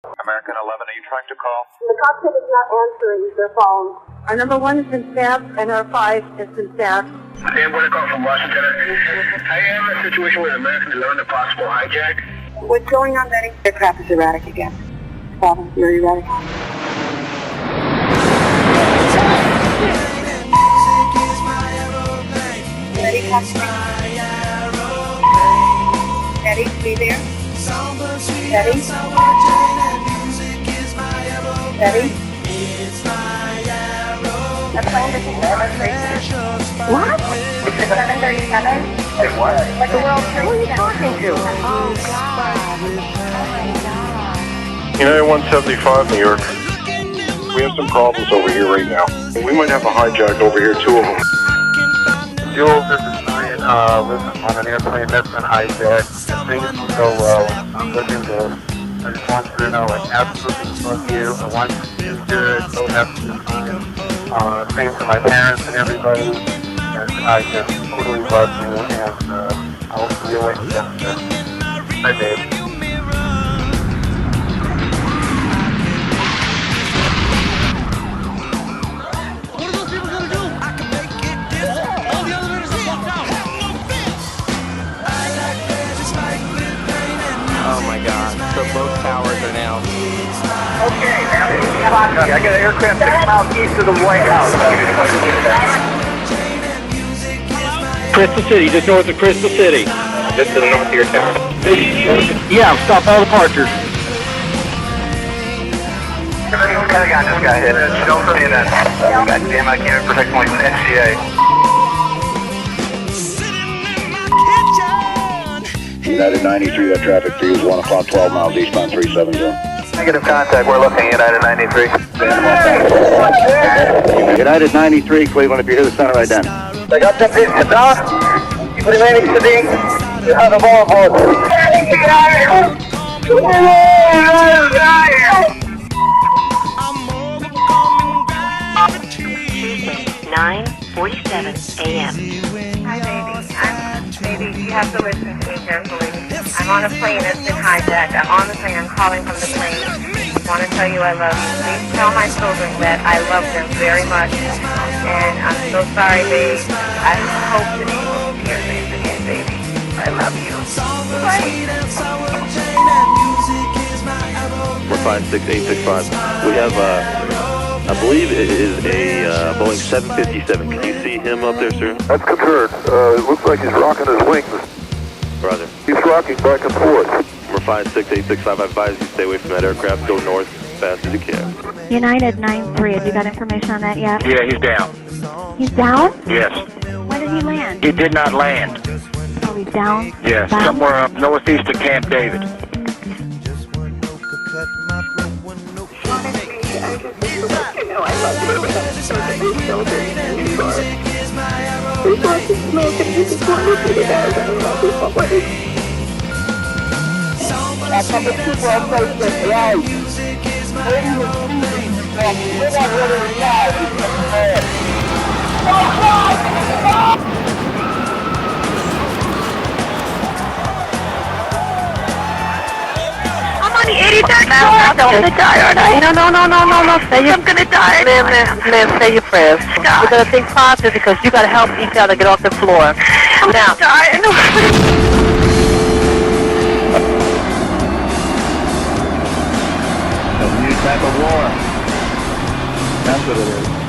American 11, are you trying to call? The cockpit is not answering their phone. Our number 1 has been staffed and our 5 has been staffed. Dan, what a call from Washington. I have a situation with American 11, a possible hijack. What's going on, Betty? Aircraft is erratic again. Problem, very erratic. Betty, Betty, be there. Betty? Betty? The plane is what? 737? Like the World Trade Center. Who are you talking to? Oh, God. United 175, New York. We have some problems over here right now. We might have a hijack over here, 2 of them. Jules, this is Ryan. On an airplane that's been hijacked. Things go well. I'm looking good. I just want you to know I absolutely love you. I want you to do good. Don't have to do fine. Same for my parents and everybody. And I just totally love you. And I will see you later. Bye, babe. Oh my God, so both towers are now. Okay, I got an aircraft 6 miles east of the White House. Crystal City, just north of Crystal City. Just to the north of your town. Yeah, stop all departures. What kind of got this guy hit? Don't say that. God damn, I can't protect my NCA. United 93, that traffic for you is 1 o'clock, 12 miles eastbound 370. Negative contact, we're looking at United 93. United 93, Cleveland, if you're here, the center right then. I got some business, huh? You remaining sitting, you have the ball board. 9:47 a.m. Hi, baby. Baby, you have to listen to me carefully. I'm on a plane that's been hijacked. I'm on the plane. I'm calling from the plane. I want to tell you I love you. Please tell my children that I love them very much. And I'm so sorry, babe. I hope that you will see your face again, baby. I love you. Bye. We're 56865. We have, I believe it is a Boeing 757. Can you see him up there, sir? That's confirmed. It looks like he's rocking his wings. Brother. He's rocking back and forth. We're 56865. I advise you stay away from that aircraft. Go north as fast as you can. United 93, have you got information on that yet? Yeah, he's down. He's down? Yes. When did he land? He did not land. Oh, he's down? Yes, Down? somewhere up northeast of Camp David. I'm on the 83rd now. I'm gonna die, aren't I? No. I'm gonna die. Liv, say your prayers. God. We're gonna think positive because you gotta help each other get off the floor. I'm Now, dying. A new type of war. That's what it is.